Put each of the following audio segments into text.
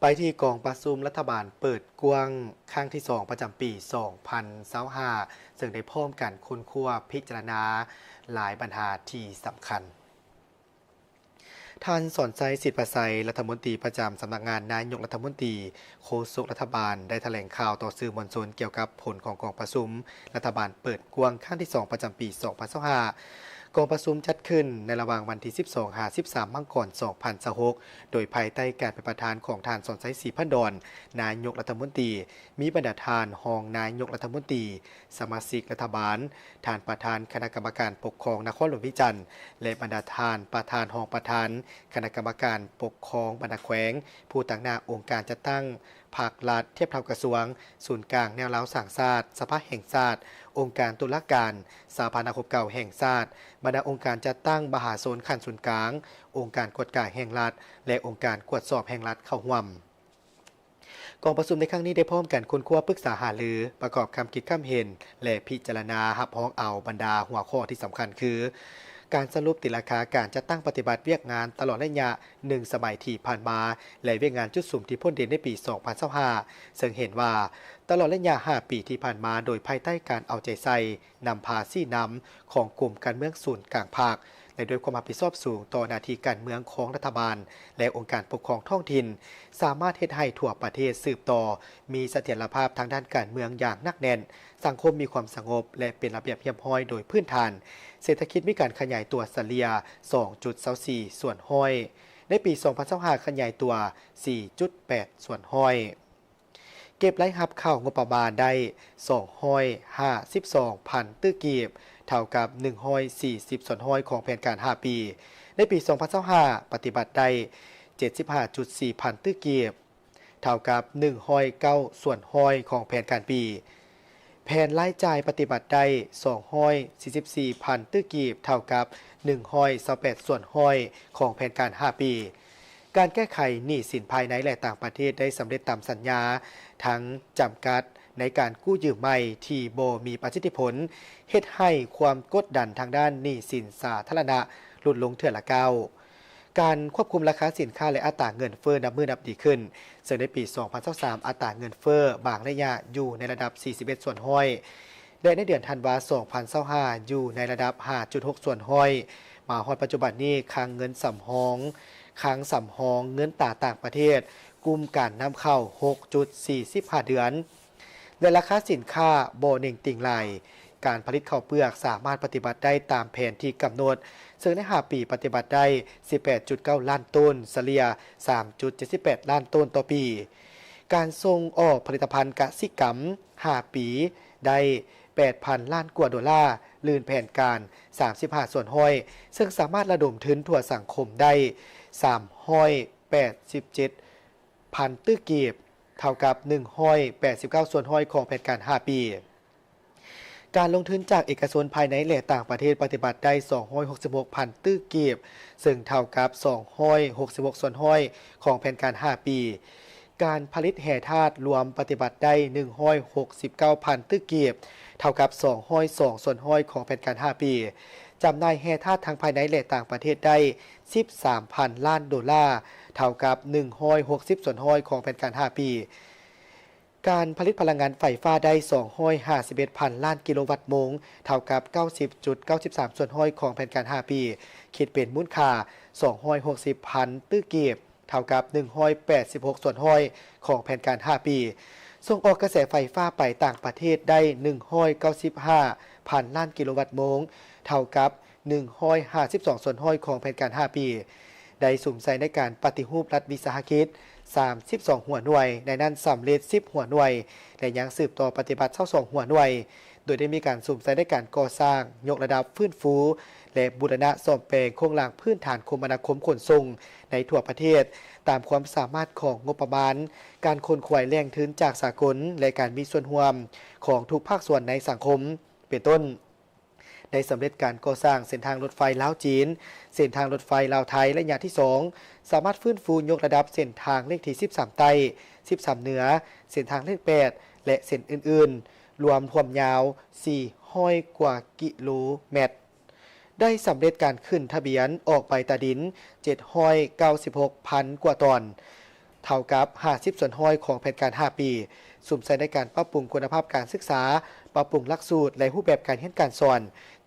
ไปที่กองประชุมรัฐบาลเปิดกว้างครั้งที่2ประจำปี2025ซึ่งได้พร้อมกันค้นคว้าพิจารณาหลายปัญหาที่สำคัญท่านสอนใจสิทธิประไสรัฐมนตรีประจำสำนักงานนายกรัฐมนตรีโฆษกรัฐบาลได้แถลงข่าวต่อสื่อมวลชนเกี่ยวกับผลของกองประชุมรัฐบาลเปิดกว้างครั้งที่2ประจำปี2025กองประชุมจัดขึ้นในระหว่างวันที่12-13มังกร2026โดยภายใต้การเป็นประธานของท่านสอนใจศรีพันดรนายกรัฐมนตรีมีบรรดาท่านรองนายกรัฐมนตรีสมาชิกรัฐบาลท่านประธานคณะกรรมการปกครองนครหลวงวิจันทร์และบรรดาท่านประธานรองประธานคณะกรรมการปกครองบรรดาแขวงผู้ตั้งหน้าองค์การจัดตั้งภาครัฐเทียบเท่ากระทรวงศูนย์กลางแนวเล้าสั่งชาติสภาแห่งชาติองค์การตุลาการสาภานาคมเก่าแห่งชาติบรรดาองค์การจัดตั้งมหาโซนขั้นศูนย์กลางองค์การกฎกายแห่งรัฐและองค์การกวดสอบแห่งรัฐเข้าร่วมกองประชุมในครั้งนี้ได้พร้อมกันค้นคว้าปรึกษาหารือประกอบคำคิดคำเห็นและพิจารณาหับฮ้องเอาบรรดาหัวข้อที่สำคัญคือการสรุปติราคาการจัดตั้งปฏิบัติเวียกงานตลอดระยะ1สมัยที่ผ่านมาและเวียกงานจุดสุ่มที่พ้นเด่นในปี2025ซึ่งเห็นว่าตลอดระยะ5ปีที่ผ่านมาโดยภายใต้การเอาใจใส่นำพาซี่นำของกลุ่มการเมืองศูนย์กลางภาคและด้วยความรับผิดชอบสูงต่อหน้าที่การเมืองของรัฐบาลและองค์การปกครองท้องถิ่นสามารถเฮ็ดให้ทั่วประเทศสืบต่อมีเสถียรภาพทางด้านการเมืองอย่างหนักแน่นสังคมมีความสงบและเป็นระเบียบเรียบร้อยโดยพื้นฐานเศรษฐกิจมีการขยายตัวเฉลี่ย 2.24 ส่วนห้อยในปี2025ขยายตัว 4.8 ส่วนห้อยเก็บรายรับเข้างบประมาณได้252,000ตื้อกีบเท่ากับ140ส่วนห้อยของแผนการ5ปีในปี2025ปฏิบัติได้ 75.4 พันตื้อกีบเท่ากับ109ส่วนห้อยของแผนการปีแผนรายจ่ายปฏิบัติได้244พันตื้อกีบเท่ากับ128ส่วนห้อยของแผนการ5ปีการแก้ไขหนี้สินภายในและต่างประเทศได้สำเร็จตามสัญญาทั้งจำกัดในการกู้ยืมใหม่ที่บ่มีประสิทธิผลเฮ็ดให้ความกดดันทางด้านหนี้สินสาธารณะลดลงเทื่อละก้าวการควบคุมราคาสินค้าและอัตราเงินเฟ้อนับมือนับดีขึ้นซึ่งในปี2023อัตราเงินเฟ้อบางระยะอยู่ในระดับ41ส่วนห้อยและในเดือนธันวาคม2025อยู่ในระดับ 5.6 ส่วนห้อยมาฮอดปัจจุบันนี้ค้างเงินสำรองเงินต่างประเทศกลุ่มการนำเข้า 6.45 เดือนและราคาสินค้าบ่เน่งติ่งไหลการผลิตข้าวเปลือกสามารถปฏิบัติได้ตามแผนที่กำหนดซึ่งใน5ปีปฏิบัติได้ 18.9 ล้านต้นเฉลี่ย 3.78 ล้านต้นต่อปีการส่งออกผลิตภัณฑ์กสิกรรม5ปีได้ 8,000 ล้านกว่าดอลลาร์ลื่นแผนการ35ส่วนห้อยซึ่งสามารถระดมทุนทั่วสังคมได้387พันตื้อกีบเท่ากับ189ส่วนห้อยของแผนการ5ปีการลงทุนจากเอกชนภายในและต่างประเทศปฏิบัติได้266พันตื้อกีบซึ่งเท่ากับ266ส่วนห้อยของแผนการ5ปีการผลิตแห่ธาตุรวมปฏิบัติได้169พันตื้อกีบเท่ากับ202ส่วนห้อยของแผนการ5ปีจำหน่ายแห่ธาตุทางภายในและต่างประเทศได้ 13,000 ล้านดอลลาร์เท่ากับ160ส่วนห้อยของแผนการ5ปีการผลิตพลังงานไฟฟ้าได้251,000 ล้านกิโลวัตต์โมงเท่ากับ 90.93 ส่วนห้อยของแผนการ5ปีคิดเป็นมูลค่า260,000ตื้อกีบเท่ากับ186ส่วนห้อยของแผนการ5ปีส่งออกกระแสไฟฟ้าไปต่างประเทศได้195,000 ล้านกิโลวัตต์โมงเท่ากับ152ส่วนห้อยของแผนการ5ปีได้สุ่มใส่ในการปฏิรูปรัฐวิสาหกิจ32หัวหน่วยในนั้นสำเร็จ10หัวหน่วยและยังสืบต่อปฏิบัติ22หัวหน่วยโดยได้มีการสุ่มใส่ในการก่อสร้างยกระดับฟื้นฟูและบูรณะซ่อมแปลงโครงหลังพื้นฐานคมนาคมขนส่งในทั่วประเทศตามความสามารถของงบประมาณการขนขวายแรงทุนจากสากลและการมีส่วนร่วมของทุกภาคส่วนในสังคมเป็นต้นได้สำเร็จการก่อสร้างเส้นทางรถไฟลาวจีนเส้นทางรถไฟลาวไทยและระยะที่2สามารถฟื้นฟูยกระดับเส้นทางเลขที่13ใต้13เหนือเส้นทางเลข8และเส้นอื่นๆรวมความยาว400กว่ากิโลเมตรได้สำเร็จการขึ้นทะเบียนออกใบตาดิน796,000กว่าตอน เท่ากับ50ส่วนห้อยของแผนการ5ปีสุ่มใส่ในการปรับปรุงคุณภาพการศึกษาปรับปรุงหลักสูตรและรูปแบบการเรียนการสอน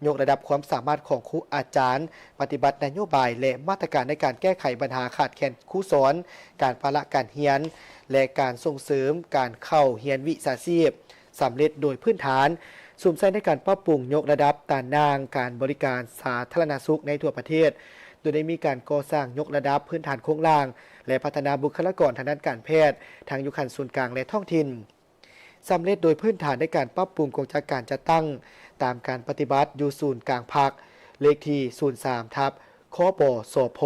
ยกระดับความสามารถของครูอาจารย์ปฏิบัตินโยบายและมาตรการในการแก้ไขปัญหาขาดแคลนครูสอนการภาระการเรียนและการส่งเสริมการเข้าเรียนวิชาชีพสำเร็จโดยพื้นฐานสุ่มใส่ในการปรับปรุงยกระดับตานางการบริการสาธารณสุขในทั่วประเทศโดยได้มีการก่อสร้างยกระดับพื้นฐานโครงล่างและพัฒนาบุคลากรทางด้านการแพทย์ทางยุคันศูนย์กลางและท้องถิ่นสำเร็จโดยพื้นฐานในการปรับปรุงกองจากการจัดตั้งตามการปฏิบัติอยู่ศูนย์กลางภาคเลขที่03ทับคปสพ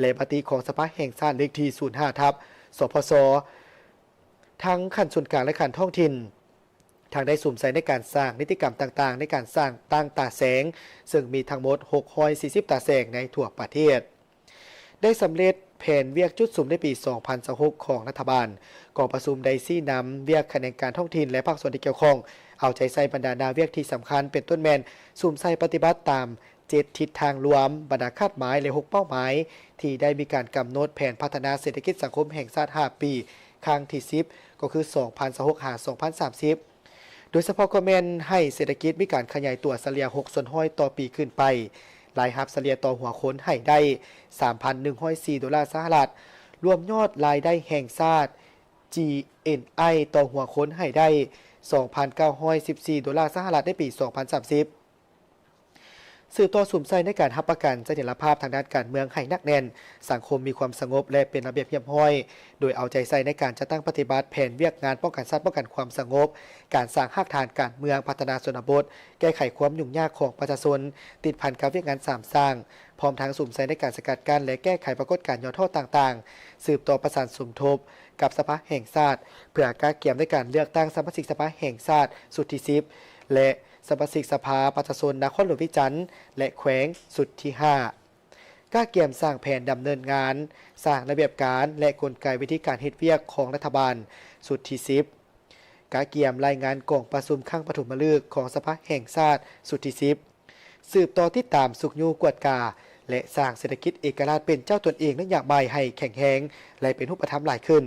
และปฏิของสภาแห่งชาติเลขที่05ทับสพสทั้งขั้นส่วนกลางและขั้นท้องถิ่นทางได้สุ่มใส่ในการสร้างนิติกรรมต่างๆในการสร้างตั้งตาแสงซึ่งมีทั้งหมด640ตาแสงในทั่วประเทศได้สำเร็จแผนเวียกจุดสุ่มในปี 2026 ของรัฐบาลกองประชุมได้ซี่นำเวียกคะแนนการท้องถิ่นและภาคส่วนที่เกี่ยวข้องเอาใจใส่บรรดานาเวียกที่สำคัญเป็นต้นแมนสุ่มใส่ปฏิบัติตาม7ทิศทางรวมบรรดาคาดหมายและ6เป้าหมายที่ได้มีการกำหนดแผนพัฒนาเศรษฐกิจสังคมแห่งชาติ5ปีครั้งที่10ก็คือ 2026-2030 โดยเฉพาะก็แม่นให้เศรษฐกิจมีการขยายตัวเฉลี่ย6ส่วนห้อยต่อปีขึ้นไปรายรับเฉลี่ยต่อหัวคนให้ได้ 3,104 ดอลลาร์สหรัฐรวมยอดรายได้แห่งชาติ GNI ต่อหัวคนให้ได้ 2,914 ดอลลาร์สหรัฐในปี 2030สืบต่อสุ่มใส่ในการรับประกันเสถียรภาพทางด้านการเมืองให้นักแน่นสังคมมีความสงบและเป็นระเบียบเรียบร้อยโดยเอาใจใส่ในการจัดตั้งปฏิบัติแผนเวียกงานป้องกันชาติป้องกันความสงบการสร้างรากฐานการเมืองพัฒนาชนบทแก้ไขความยุ่งยากของประชาชนติดพันกับเวียกงาน3สร้างพร้อมทั้งสุ่มใส่ในการสกัดกั้นและแก้ไขปรากฏการณ์ย่อท่อต่างๆสืบต่อประสานสมทบกับสภาแห่งชาติเพื่อการเกี่ยมในการเลือกตั้งสมาชิกสภาแห่งชาติสุดที่10และสมาชิกสภาประชาชนนครหลวงพิจันทร์และแขวงสุดที่5การเกี่ยมสร้างแผนดำเนินงานสร้างระเบียบการและกลไกวิธีการเฮ็ดเวียกของรัฐบาลสุดที่10การเกี่ยมรายงานกองประชุมครั้งปฐมฤกษ์ของสภาแห่งชาติสุดที่10สืบต่อติดตามสุขยูกวดกาและสร้างเศรษฐกิจเอกราชเป็นเจ้าตนเองนั้นอย่างใหม่ให้แข็งแรงและเป็นรูปธรรมหลายขึ้น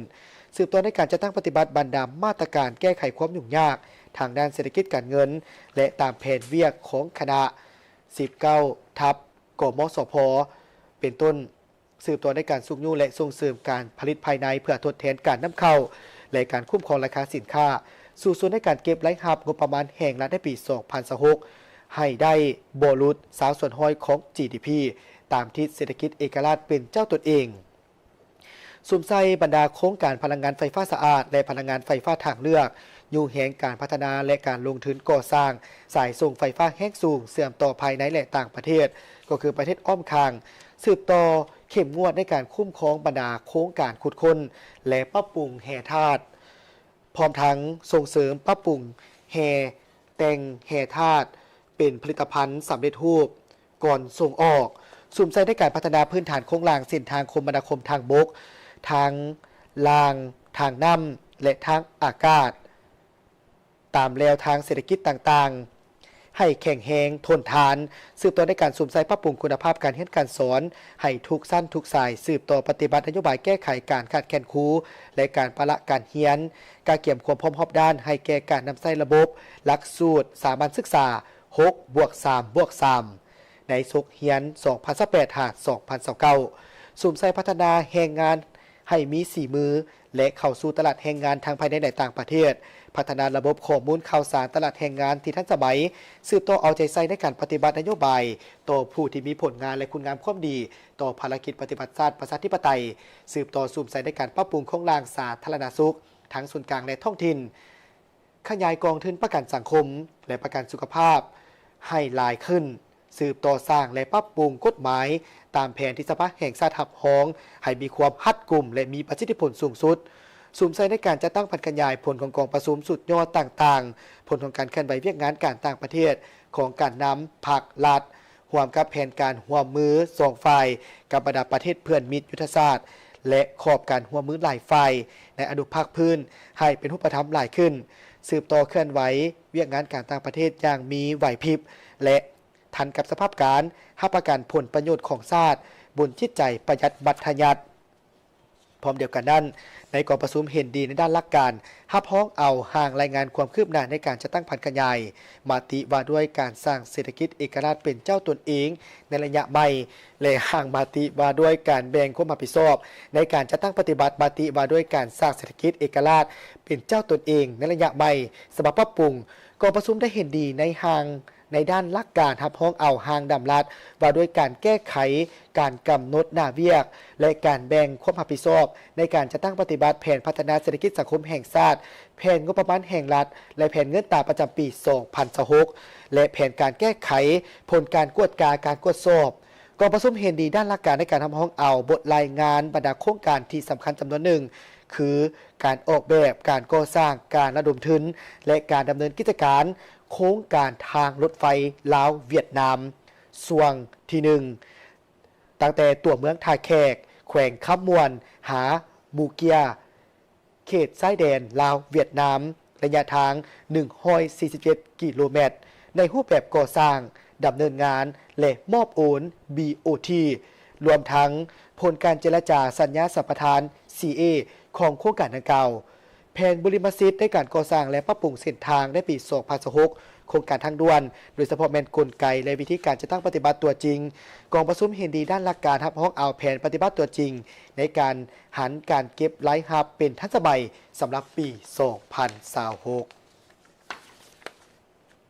สืบต่อในการจัดตั้งปฏิบัติบรรดามาตรการแก้ไขความยุ่งยากทางด้านเศรษฐกิจการเงินและตามแผนเวียกของคณะ19ทับกมสพเป็นต้นสืบต่อในการสุขยูและส่งเสริมการผลิตภายในเพื่อทดแทนการนำเข้าและการคุ้มครองราคาสินค้าสู่ส่วนในการเก็บรายรับงบประมาณแห่งรัฐในปี 2026ให้ได้บ่หลุด20ส่วนห้อยของ GDP ตามทิศเศรษฐกิจเอกราชเป็นเจ้าตนเองสุ่มใส่บรรดาโครงการพลังงานไฟฟ้าสะอาดและพลังงานไฟฟ้าทางเลือกอยู่แห่งการพัฒนาและการลงทุนก่อสร้างสายส่งไฟฟ้าแห้งสูงเสื่อมต่อภายในและต่างประเทศก็คือประเทศอ้อมข้างสืบต่อเข้มงวดในการคุ้มครองบรรดาโครงการขุดค้นและปรับปรุงแห่ธาตุพร้อมทั้งส่งเสริมปรับปรุงแห่แต่งแห่ธาตุเป็นผลิตภัณฑ์สำเร็จรูปก่อนส่งออกสุ่มใส่ในการพัฒนาพื้นฐานโครงสร้างเส้นทางคมนาคมทางบกทางรางทางน้ำและทางอากาศตามแนวทางเศรษฐกิจต่างๆให้แข็งแรงทนทานสืบต่อในการสุ่มใส่ปรับปรุงคุณภาพการเรียนการสอนให้ทุกสั้นทุกสายสืบต่อปฏิบัตินโยบายแก้ไขการขาดแคลนครูและการประละการเรียนการเกี่ยมความพร้อมรอบด้านให้แก่การนำใส่ระบบหลักสูตรสามัญศึกษา 6+3+3 ในสุขเรียน 2018-2029 สุ่มใส่พัฒนาแรงงานให้มี4มือและเข้าสู่ตลาดแรงงานทางภายในและต่างประเทศพัฒนาระบบข้อมูลข่าวสารตลาดแรงงานที่ทันสมัยสืบต่อเอาใจใส่ในการปฏิบัตินโยบายต่อผู้ที่มีผลงานและคุณงามความดีต่อภารกิจปฏิบัติชาติประชาธิปไตยสืบต่อสุ่มใส่ในการปรับปรุงโครงสร้างสาธารณสุขทั้งส่วนกลางและท้องถิ่นขยายกองทุนประกันสังคมและประกันสุขภาพให้หลายขึ้นสืบต่อสร้างและปรับปรุงกฎหมายตามแผนที่สภาแห่งชาติหับห้องให้มีความรัดกุมและมีประสิทธิผลสูงสุดสุ่มใส่ในการจัดตั้งพันขยายผลของกองประชุมสุดยอดต่างๆผลของการเคลื่อนไหวเวียกงานการต่างประเทศของการนำภาครัฐร่วมกับแผนการร่วมมือ2ฝ่ายกับบรรดาประเทศเพื่อนมิตรยุทธศาสตร์และขอบการร่วมมือหลายฝ่ายในอนุภาคพื้นให้เป็นรูปธรรมหลายขึ้นสืบต่อเคลื่อนไหวเวียกงานการต่างประเทศอย่างมีไหวพริบและทันกับสภาพการให้ประกันผลประโยชน์ของชาติบนจิตใจประหยัดบัตรยัด พร้อมเดียวกันนั้นในกองประชุมเห็นดีในด้านหลักการรับพ้องเอาห่างรายงานความคืบหน้าในการจัดตั้งพันธุ์ขยายมาติว่าด้วยการสร้างเศรษฐกิจเอกราชเป็นเจ้าตนเองในระยะใหม่และห่างมาติว่าด้วยการแบ่งความรับผิดชอบในการจัดตั้งปฏิบัติมาติว่าด้วยการสร้างเศรษฐกิจเอกราชเป็นเจ้าตนเองในระยะใหม่สำหรับปรับปรุงกองประชุมได้เห็นดีในห่างในด้านหลักการรับพ้องเอาห่างดำรัดว่าด้วยการแก้ไขการกำหนดหน้าเวียกและการแบ่งความรับผิดชอบในการจัดตั้งปฏิบัติแผนพัฒนาเศรษฐกิจสังคมแห่งชาติแผนงบประมาณแห่งรัฐและแผนเงินตราประจำปี 2026 และแผนการแก้ไขผลการกวดกาการกวดสอบกองประชุมเห็นดีด้านหลักการในการทำห้องเอาบทรายงานบรรดาโครงการที่สำคัญจำนวนหนึ่งคือการออกแบบการก่อสร้างการระดมทุนและการดำเนินกิจการโครงการทางรถไฟลาวเวียดนามส่วนที่1ตั้งแต่ตัวเมืองท่าแขกแขวงคำมวนหามูเกียเขตชายแดนลาวเวียดนามระยะทาง147กิโลเมตรในรูปแบบก่อสร้างดำเนินงานและมอบโอน BOT รวมทั้งผลการเจรจาสัญญาสัมปทาน CA ของโครงการดังกล่าวแผนบริมสิทธิ์ในการก่อสร้างและปรับปรุงเส้นทางในปี 2026 โครงการทางด่วนโดยเฉพาะแมนกลไกและวิธีการจะตั้งปฏิบัติตัวจริงกองประชุมเห็นดีด้านหลักการรับห้องเอาแผนปฏิบัติตัวจริงในการหันการเก็บไร้หับเป็นทันสมัยสำหรับปี 2026